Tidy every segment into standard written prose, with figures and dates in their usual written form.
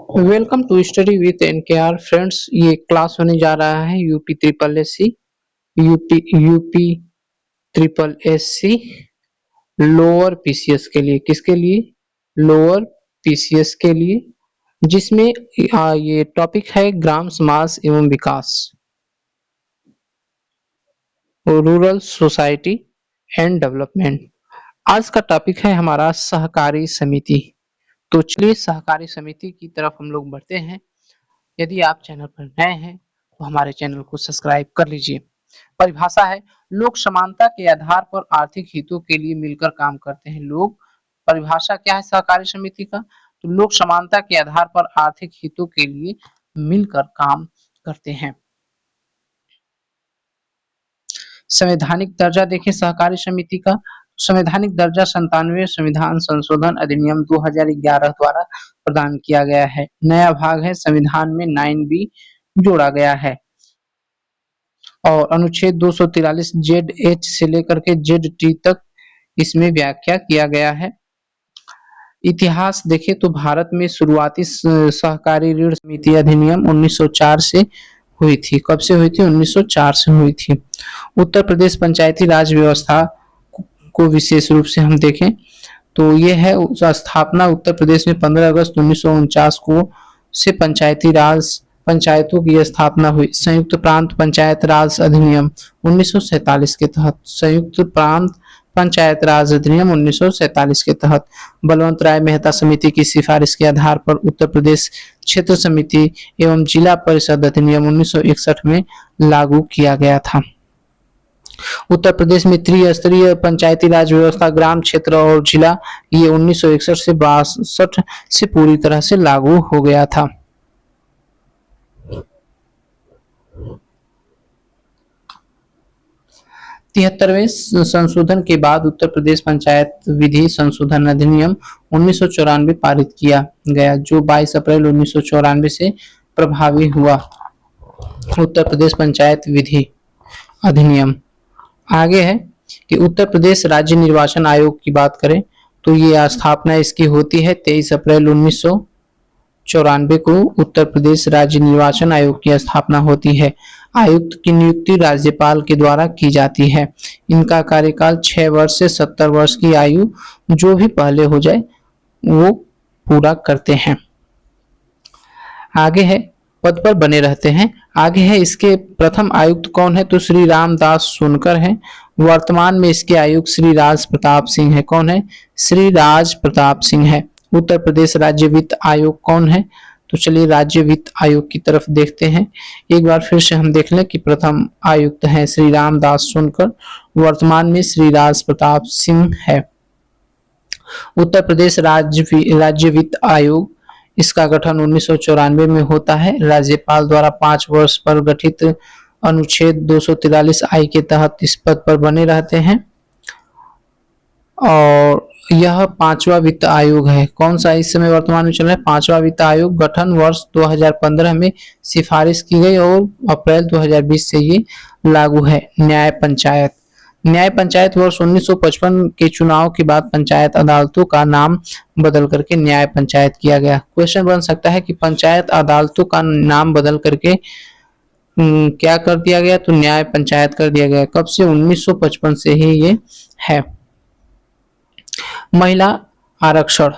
Welcome to study with NKR friends. ये class होने जा रहा है UP triple S C UP triple S C lower PCS के लिए। किसके लिए? लोअर पीसीएस के लिए, जिसमें ये टॉपिक है ग्राम समाज एवं विकास, रूरल सोसाइटी एंड डेवलपमेंट। आज का टॉपिक है हमारा सहकारी समिति। तो चलिए सहकारी समिति की तरफ हम लोग बढ़ते हैं। यदि आप चैनल पर नए हैं तो हमारे चैनल को सब्सक्राइब कर लीजिए। परिभाषा है, लोग समानता के आधार पर आर्थिक हितों के लिए मिलकर काम करते हैं। लोग, परिभाषा क्या है सहकारी समिति का? तो लोग समानता के आधार पर आर्थिक हितों के लिए मिलकर काम करते हैं। संवैधानिक दर्जा देखें सहकारी समिति का। संवैधानिक दर्जा 97वें संविधान संशोधन अधिनियम 2011 द्वारा प्रदान किया गया है। नया भाग है संविधान में 9B जोड़ा गया है और अनुच्छेद 243 ZH से लेकर के ZT तक इसमें व्याख्या किया गया है। इतिहास देखें तो भारत में शुरुआती सहकारी ऋण समिति अधिनियम 1904 से हुई थी। कब से हुई थी? 1904 से हुई थी। उत्तर प्रदेश पंचायती राज व्यवस्था को विशेष रूप से हम देखें तो ये है स्थापना उत्तर प्रदेश में 15 अगस्त 1949 को से पंचायती राज पंचायतों की स्थापना हुई। संयुक्त प्रांत पंचायत राज अधिनियम 1947 के तहत संयुक्त प्रांत पंचायत राज अधिनियम 1947 के तहत बलवंत राय मेहता समिति की सिफारिश के आधार पर उत्तर प्रदेश क्षेत्र समिति एवं जिला परिषद अधिनियम 1961 में लागू किया गया था। उत्तर प्रदेश में त्रिस्तरीय पंचायती राज व्यवस्था ग्राम, क्षेत्र और जिला ये 1961 से 62 से पूरी तरह से लागू हो गया था। तिहत्तरवें संशोधन के बाद उत्तर प्रदेश पंचायत विधि संशोधन अधिनियम 1994 पारित किया गया, जो 22 अप्रैल 1994 से प्रभावी हुआ। उत्तर प्रदेश पंचायत विधि अधिनियम। आगे है कि उत्तर प्रदेश राज्य निर्वाचन आयोग की बात करें तो ये स्थापना इसकी होती है 23 अप्रैल 1994 को उत्तर प्रदेश राज्य निर्वाचन आयोग की स्थापना होती है। आयुक्त की नियुक्ति राज्यपाल के द्वारा की जाती है। इनका कार्यकाल 6 वर्ष से 70 वर्ष की आयु जो भी पहले हो जाए वो पूरा करते हैं। आगे है पद पर बने रहते हैं। आगे है इसके प्रथम आयुक्त कौन है? तो श्री रामदास सोनकर है। वर्तमान में इसके आयुक्त श्री राज प्रताप सिंह है। कौन है? श्री राज प्रताप सिंह है। उत्तर प्रदेश राज्य वित्त आयोग कौन है? तो चलिए राज्य वित्त आयोग की तरफ देखते हैं। एक बार फिर से हम देख लें कि प्रथम आयुक्त है श्री रामदास सोनकर, वर्तमान में श्री राज प्रताप सिंह है। उत्तर प्रदेश राज्य वित्त आयोग, इसका गठन 1994 में होता है। राज्यपाल द्वारा 5 वर्ष पर गठित अनुच्छेद 243I के तहत इस पद पर बने रहते हैं और यह 5वां वित्त आयोग है। कौन सा इस समय वर्तमान में चल रहा है? 5वां वित्त आयोग। गठन वर्ष 2015 में सिफारिश की गई और अप्रैल 2020 से ये लागू है। न्याय पंचायत। न्याय पंचायत वर्ष 1955 के चुनाव के बाद पंचायत अदालतों का नाम बदल करके न्याय पंचायत किया गया। क्वेश्चन बन सकता है कि पंचायत अदालतों का नाम बदल करके क्या कर दिया गया? तो न्याय पंचायत कर दिया गया। कब से? 1955 से ही ये है। महिला आरक्षण।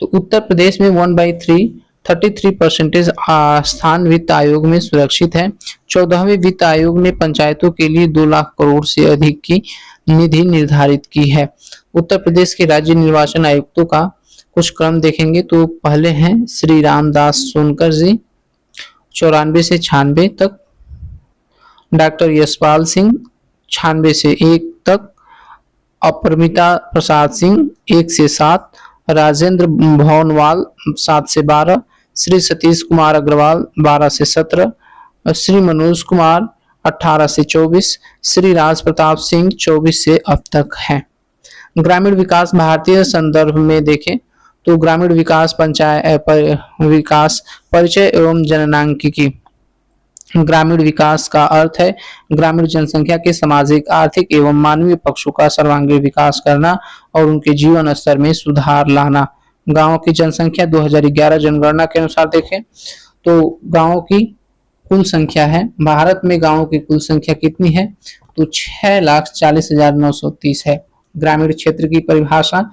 तो उत्तर प्रदेश में 1/3 33% स्थान वित्त आयोग में सुरक्षित है। 14वें वित्त आयोग ने पंचायतों के लिए 2 लाख करोड़ से अधिक की निधि निर्धारित की है। उत्तर प्रदेश के राज्य निर्वाचन आयुक्तों का कुछ क्रम देखेंगे तो पहले हैं श्री रामदास सोनकर जी 94 से 96 तक, डॉक्टर यशपाल सिंह 96 से 1 तक, अपरमिता प्रसाद सिंह 1 से 7, राजेंद्र भवनवाल 7 से 12, श्री सतीश कुमार अग्रवाल 12 से 17, श्री मनोज कुमार 18 से 24, श्री राज प्रताप सिंह 24 से अब तक है। ग्रामीण विकास भारतीय संदर्भ में देखें तो ग्रामीण विकास विकास परिचय एवं जननांकिकी। ग्रामीण विकास का अर्थ है ग्रामीण जनसंख्या के सामाजिक, आर्थिक एवं मानवीय पक्षों का सर्वांगीण विकास करना और उनके जीवन स्तर में सुधार लाना। गांवों की जनसंख्या 2011 जनगणना के अनुसार देखें तो गांवों की कुल संख्या है, भारत में गांवों की कुल संख्या कितनी है, तो 6,40,930 है। ग्रामीण क्षेत्र की परिभाषा,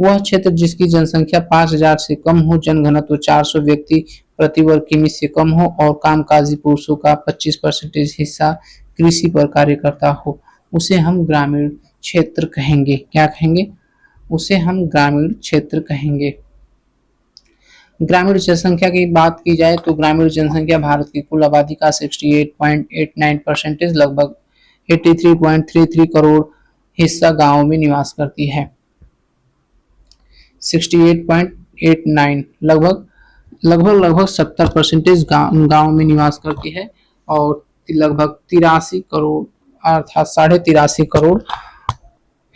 वह क्षेत्र जिसकी जनसंख्या 5,000 से कम हो, जनघनत्व 400 व्यक्ति प्रति वर्ग किमी से कम हो और कामकाजी पुरुषों का 25% हिस्सा कृषि पर कार्य करता हो, उसे हम ग्रामीण क्षेत्र कहेंगे। क्या कहेंगे? उसे हम ग्रामीण क्षेत्र कहेंगे। ग्रामीण जनसंख्या की बात की जाए तो ग्रामीण जनसंख्या भारत की कुल आबादी का 68.89% लगभग 83.33 करोड़ हिस्सा गांवों में निवास करती है। 68.89 लगभग 70% गांव में निवास करती है और लगभग 83 करोड़ अर्थात 83.5 करोड़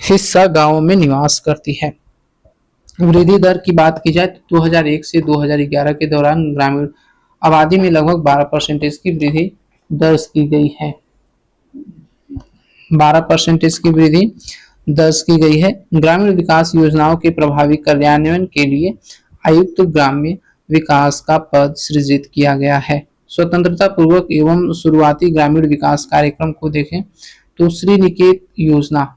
हिस्सा गांवों में निवास करती है। वृद्धि दर की बात की जाए तो 2001 से 2011 के दौरान ग्रामीण आबादी में लगभग 12% की वृद्धि दर्ज की गई है। 12% की वृद्धि दर्ज की गई है। ग्रामीण विकास योजनाओं के प्रभावी कार्यान्वयन के लिए आयुक्त ग्राम्य विकास का पद सृजित किया गया है। स्वतंत्रता पूर्वक एवं शुरुआती ग्रामीण विकास कार्यक्रम को देखें तो श्रीनिकेत योजना।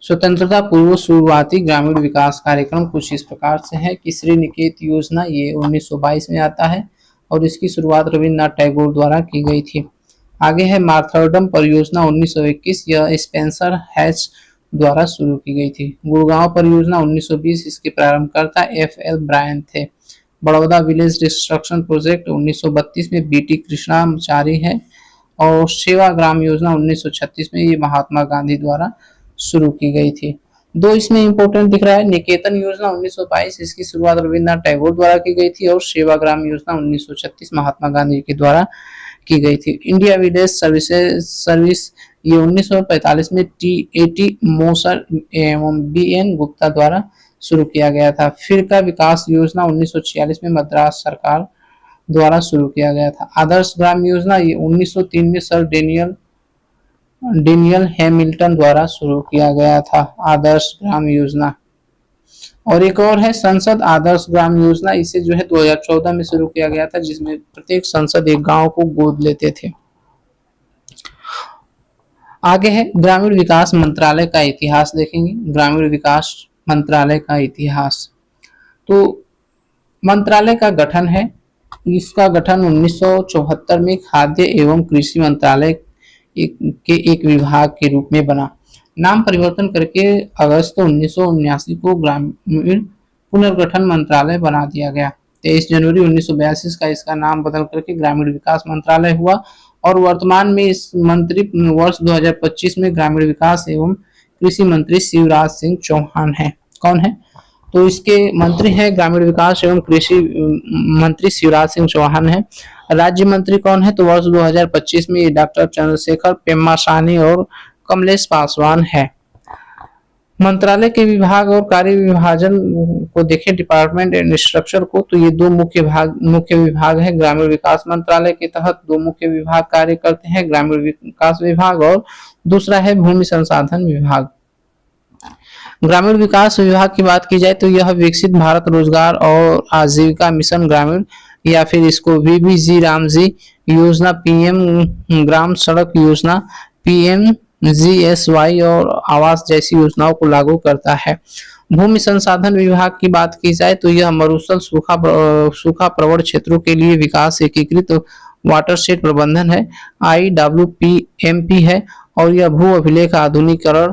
स्वतंत्रता पूर्व शुरुआती ग्रामीण विकास कार्यक्रम कुछ इस प्रकार से है कि श्रीनिकेत योजना ये 1922 में आता है और इसकी शुरुआत रविन्द्रनाथ टैगोर द्वारा की गई थी। आगे है मार्थाडम परियोजना 1921, यह स्पेंसर हैच द्वारा शुरू की गई थी। गुड़गांव परियोजना 1920, इसके प्रारंभकर्ता एफ.एल. ब्रायन थे। बड़ौदा विलेज रिस्ट्रक्शन प्रोजेक्ट 1932 में बी.टी. कृष्णाचारी है और सेवा ग्राम योजना 1936 में ये महात्मा गांधी द्वारा शुरू की गई थी। दो इसमें इंपॉर्टेंट दिख रहा है, निकेतन योजना 1922, इसकी शुरुआत रविन्द्रनाथ टैगोर द्वारा की गई थी और सेवाग्राम योजना 1936 महात्मा गांधी के द्वारा की गई थी। इंडिया विलेज सर्विस ये 1945 में टी.ए.टी. मोसर एवं बी.एन. गुप्ता द्वारा शुरू किया गया था। फिरका विकास योजना 1946 में मद्रास सरकार द्वारा शुरू किया गया था। आदर्श ग्राम योजना ये 1903 में सर डेनियल हैमिल्टन द्वारा शुरू किया गया था। आदर्श ग्राम योजना। और एक और है संसद आदर्श ग्राम योजना, इसे जो है 2014 में शुरू किया गया था, जिसमें प्रत्येक संसद एक गांव को गोद लेते थे। आगे है ग्रामीण विकास मंत्रालय का इतिहास देखेंगे। ग्रामीण विकास मंत्रालय का इतिहास, तो मंत्रालय का गठन है, इसका गठन 1974 में खाद्य एवं कृषि मंत्रालय के एक विभाग के रूप में बना। नाम परिवर्तन करके अगस्त 1979 को ग्रामीण पुनर्गठन मंत्रालय बना दिया गया। 23 जनवरी 1982 का इसका नाम बदल करके ग्रामीण विकास मंत्रालय हुआ और वर्तमान में इस मंत्री वर्ष 2025 में ग्रामीण विकास एवं कृषि मंत्री शिवराज सिंह चौहान है। कौन है? तो इसके मंत्री है ग्रामीण विकास एवं कृषि मंत्री शिवराज सिंह चौहान है। राज्य मंत्री कौन है? तो वर्ष 2025 में डॉक्टर चंद्रशेखर पेम्मासानी और कमलेश पासवान है। मंत्रालय के विभाग और कार्य विभाजन को देखें, डिपार्टमेंट एंड स्ट्रक्चर को, तो ये दो मुख्य विभाग है। ग्रामीण विकास मंत्रालय के तहत दो मुख्य विभाग कार्य करते हैं, ग्रामीण विकास विभाग और दूसरा है भूमि संसाधन विभाग। ग्रामीण विकास विभाग की बात की जाए तो यह विकसित भारत रोजगार और आजीविका मिशन ग्रामीण या फिर इसको वीबीजी रामजी योजना, पीएम ग्राम सड़क योजना, पीएमजीएसवाई और आवास जैसी योजनाओं को लागू करता है। भूमि संसाधन विभाग की बात की जाए तो यह मरुस्थल सूखा प्रवण क्षेत्रों के लिए विकास एकीकृत वाटरशेड प्रबंधन है, IWPMP है और यह भू अभिलेख आधुनिकीकरण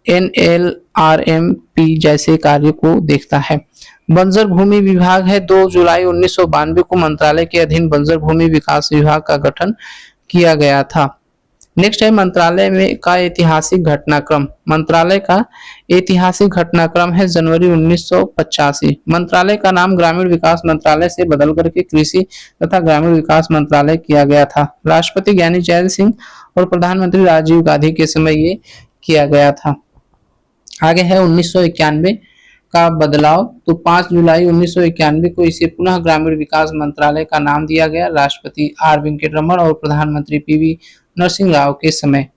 NLRMP जैसे कार्य को देखता है। बंजर भूमि विभाग है, 2 जुलाई 1992 को मंत्रालय के अधीन बंजर भूमि विकास विभाग का गठन किया गया था। नेक्स्ट है मंत्रालय में का ऐतिहासिक घटनाक्रम। मंत्रालय का ऐतिहासिक घटनाक्रम है जनवरी 1985। मंत्रालय का नाम ग्रामीण विकास मंत्रालय से बदल करके कृषि तथा ग्रामीण विकास मंत्रालय किया गया था। राष्ट्रपति ज्ञानी जैल सिंह और प्रधानमंत्री राजीव गांधी के समय ये किया गया था। आगे है 1991 का बदलाव, तो 5 जुलाई 1991 को इसे पुनः ग्रामीण विकास मंत्रालय का नाम दिया गया, राष्ट्रपति आर वेंकट रमन और प्रधानमंत्री पीवी नरसिंह राव के समय।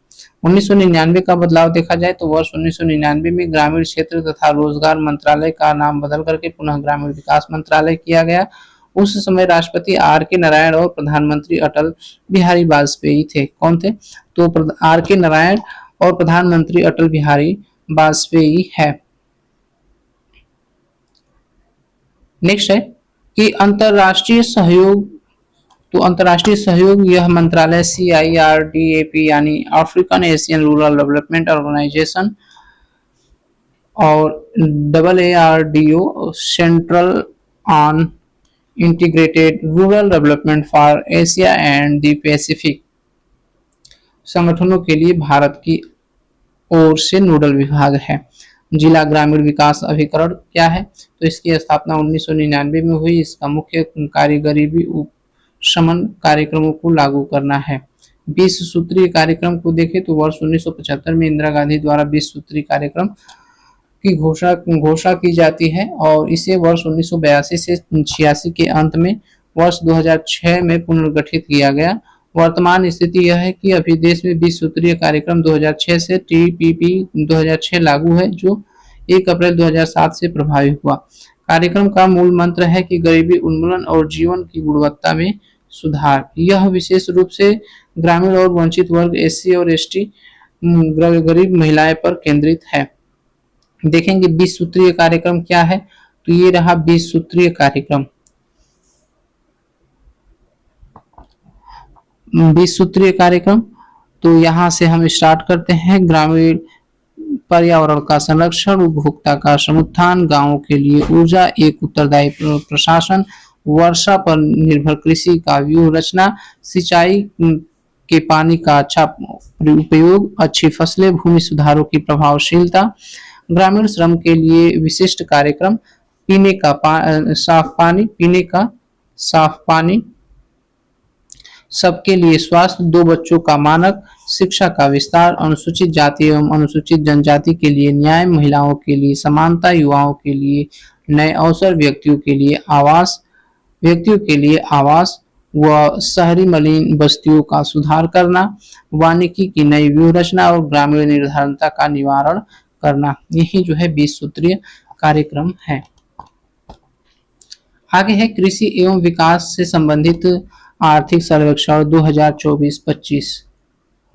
1999 का बदलाव देखा जाए तो वर्ष 1999 में ग्रामीण क्षेत्र तथा रोजगार मंत्रालय का नाम बदल करके पुनः ग्रामीण विकास मंत्रालय किया गया। उस समय राष्ट्रपति आर के नारायण और प्रधानमंत्री अटल बिहारी वाजपेयी थे। कौन थे? तो आर के नारायण और प्रधानमंत्री अटल बिहारी वाजपेयी है। नेक्स्ट है कि अंतर्राष्ट्रीय सहयोग। तो अंतर्राष्ट्रीय सहयोग यह मंत्रालय CIRDAP यानी African Asian rural development organisation और AARDO central on integrated rural development for Asia and the Pacific संगठनों के लिए भारत की ओर से नोडल विभाग है। जिला ग्रामीण विकास अभिकरण क्या है? तो इसकी स्थापना 1999 में हुई। इसका मुख्य कार्य गरीबी उपशमन कार्यक्रमों को लागू करना है। 20 सूत्रीय कार्यक्रम को देखें तो वर्ष 1975 में इंदिरा गांधी द्वारा 20 सूत्रीय कार्यक्रम की घोषणा की जाती है और इसे वर्ष 1982 से 86 के अंत में वर्ष 2006 में पुनर्गठित किया गया। वर्तमान स्थिति यह है कि अभी देश में 20 सूत्रीय कार्यक्रम 2006 से TPP 2006 लागू है जो 1 अप्रैल 2007 से प्रभावी हुआ। कार्यक्रम का मूल मंत्र है कि गरीबी उन्मूलन और जीवन की गुणवत्ता में सुधार। यह विशेष रूप से ग्रामीण और वंचित वर्ग SC और ST गरीब महिलाएं पर केंद्रित है। देखेंगे 20 सूत्रीय कार्यक्रम क्या है? तो ये रहा 20 सूत्रीय कार्यक्रम। 20 सूत्रीय कार्यक्रम तो यहाँ से हम स्टार्ट करते हैं। ग्रामीण पर्यावरण का संरक्षण, उपभोक्ता का समुत्थान, गांवों के लिए ऊर्जा, एक उत्तरदायी प्रशासन, वर्षा पर निर्भर कृषि का व्यूह रचना, सिंचाई के पानी का अच्छा उपयोग, अच्छी फसलें, भूमि सुधारों की प्रभावशीलता, ग्रामीण श्रम के लिए विशिष्ट कार्यक्रम, पीने का साफ पानी, सबके लिए स्वास्थ्य, 2 बच्चों का मानक, शिक्षा का विस्तार, अनुसूचित जाति एवं अनुसूचित जनजाति के लिए न्याय, महिलाओं के लिए समानता, युवाओं के लिए नए अवसर, व्यक्तियों के लिए आवास व शहरी मलिन बस्तियों का सुधार करना, वानिकी की नई व्यूह रचना और ग्रामीण निर्धनता का निवारण करना। यही जो है 20 सूत्रीय कार्यक्रम है। आगे है कृषि एवं विकास से संबंधित आर्थिक सर्वेक्षण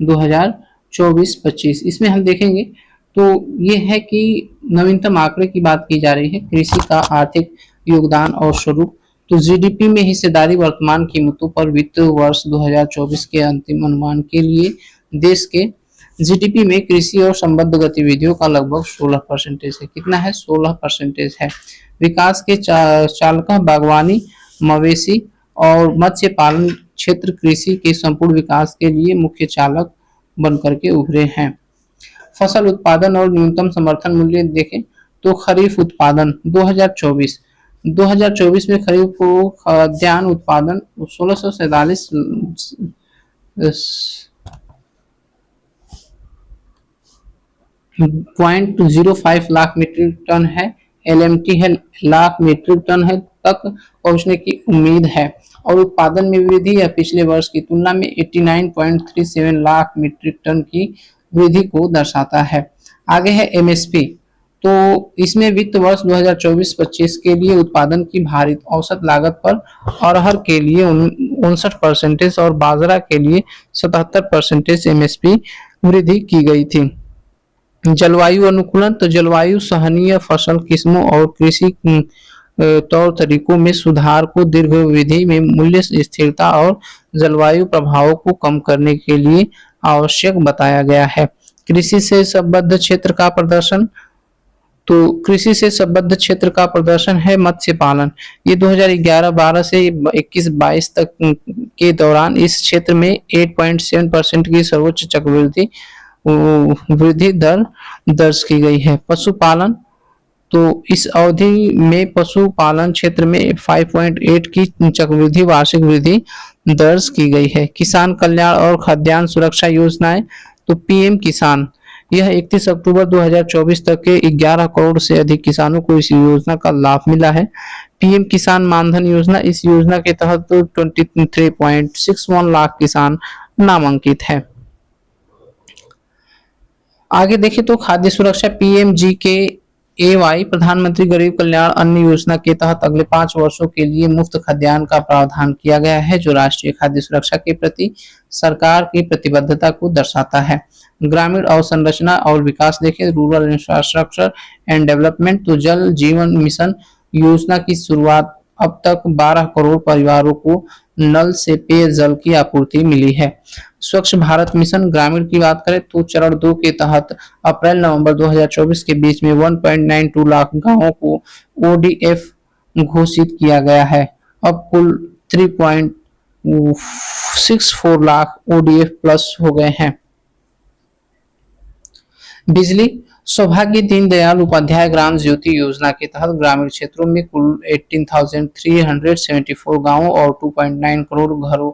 2024-25। इसमें हम देखेंगे तो ये है कि नवीनतम आंकड़े की बात की जा रही है। कृषि का आर्थिक योगदान और स्वरूप। तो GDP में हिस्सेदारी वर्तमान कीमतों पर वित्त वर्ष 2024 के अंतिम अनुमान के लिए देश के GDP में कृषि और संबद्ध गतिविधियों का लगभग 16% है। कितना है? 16% है। विकास के चालक बागवानी, मवेशी और मत्स्य पालन क्षेत्र कृषि के संपूर्ण विकास के लिए मुख्य चालक बनकर के उभरे हैं। फसल उत्पादन और न्यूनतम समर्थन मूल्य देखें तो खरीफ उत्पादन 2024 में खरीफ को खाद्यान्न उत्पादन 1647.05 लाख मीट्रिक टन है। LMT है लाख मीट्रिक टन है तक पहुंचने की उम्मीद है और उत्पादन में वृद्धि या पिछले वर्ष की तुलना में 89.37 लाख मीट्रिक टन की वृद्धि को दर्शाता है। आगे है MSP। तो इसमें वित्त वर्ष 2024-25 के लिए उत्पादन की भारित औसत लागत पर अरहर के लिए 59% और बाजरा के लिए 77% MSP वृद्धि की गई थी। जलवायु अनुकूलन। तो जलवायु सहनीय फसल किस्मों और कृषि तौर तरीकों में सुधार को दीर्घावधि में मूल्य स्थिरता और जलवायु प्रभावों को कम करने के लिए आवश्यक बताया गया है। कृषि से संबद्ध क्षेत्र का प्रदर्शन। तो कृषि से संबद्ध क्षेत्र का प्रदर्शन है मत्स्य पालन। ये 2011-12 से 21-22 तक के दौरान इस क्षेत्र में 8.7% की सर्वोच्च चक्रवृद्धि वृद्धि दर दर्ज की गई है। पशुपालन। तो इस अवधि में पशुपालन क्षेत्र में 5.8 की चक्रवृद्धि वार्षिक वृद्धि दर्ज की गई है। किसान कल्याण और खाद्यान्न सुरक्षा योजनाएं। तो PM किसान, यह 31 अक्टूबर 2024 तक के 11 करोड़ से अधिक किसानों को इस योजना का लाभ मिला है। PM किसान मानधन योजना, इस योजना के तहत 23.61 लाख किसान नामांकित है। आगे देखें तो खाद्य सुरक्षा PMGKAY प्रधानमंत्री गरीब कल्याण अन्न योजना के तहत अगले 5 वर्षों के लिए मुफ्त खाद्यान्न का प्रावधान किया गया है, जो राष्ट्रीय खाद्य सुरक्षा के प्रति सरकार की प्रतिबद्धता को दर्शाता है। ग्रामीण अवसंरचना और विकास देखें, रूरल इंफ्रास्ट्रक्चर एंड डेवलपमेंट, तो जल जीवन मिशन योजना की शुरुआत अब तक 12 करोड़ परिवारों को नल से पेयजल की आपूर्ति मिली है। स्वच्छ भारत मिशन ग्रामीण की बात करें तो चरण 2 के तहत अप्रैल नवंबर 2024 के बीच में 1.92 लाख गांवों को ODF घोषित किया गया है। अब कुल 3.64 लाख ODF प्लस हो गए हैं। बिजली सौभाग्य दीनदयाल उपाध्याय ग्राम ज्योति योजना के तहत ग्रामीण क्षेत्रों में कुल 18,374 गांवों और 2.9 करोड़ घरों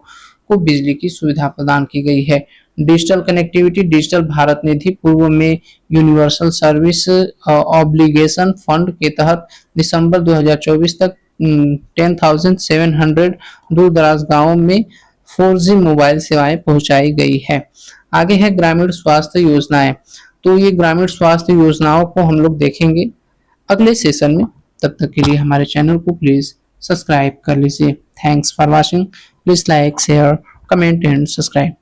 को बिजली की सुविधा प्रदान की गई है। डिजिटल कनेक्टिविटी डिजिटल भारत निधि पूर्व में यूनिवर्सल सर्विस ऑब्लिगेशन फंड के तहत दिसंबर 2024 तक 10,700 दूर दराज गांवों में 4G मोबाइल सेवाएं पहुंचाई गई है। आगे है ग्रामीण स्वास्थ्य योजनाएं, तो ये ग्रामीण स्वास्थ्य योजनाओं को हम लोग देखेंगे अगले सेशन में। तब तक के लिए हमारे चैनल को प्लीज सब्सक्राइब कर लीजिए। Thanks for watching. Please like share comment and subscribe.